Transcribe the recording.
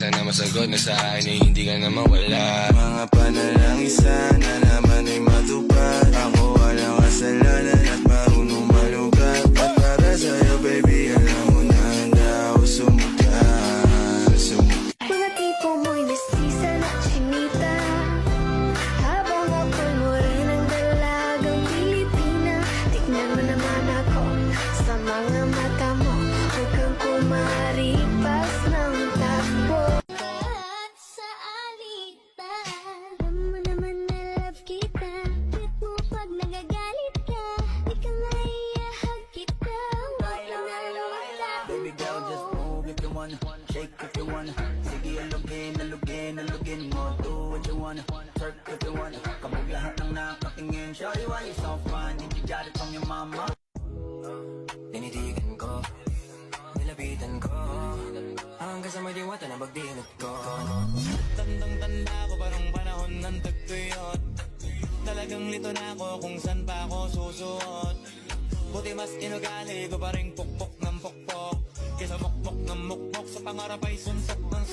Basta na masagot na sa akin ay hindi ka na mawala. Mga panalangin sana naman ay matupad. Ako walang kasalanan at marunong malugat. At para sa'yo baby alam mo na handa ako sumukat. Mga tipo mo'y mestiza na chinita, habang ako'y morenang dalagang Pilipina. Tignan mo naman ako sa mga mata mo, huwag kang kumaripas ng takbo. Sa alitan, alam mo naman na love kita. Cute mo pag nagagalit ka, di ka maiyahag kita. Huwag ka na lumala. Baby girl, just move if you wanna, shake if you wanna. Sige, alugin mo. Do what you wanna, twerk if you wanna. Kabog lahat ng nakatingin. Shawty, why you so fine? Did you got it from your mama? Tinitigan ko, nilapitan ko, hanggang sa may diwata na bagdinot ko. Tandang-tanda ko parang panahon ng tagtuyot. Talagang lito na ako kung saan pa ako susuot. Buti mas inugali ko pa rin pukpok ng pukpok, kesa mukpok ng mukpok. Sa pangarap ay sunsok ng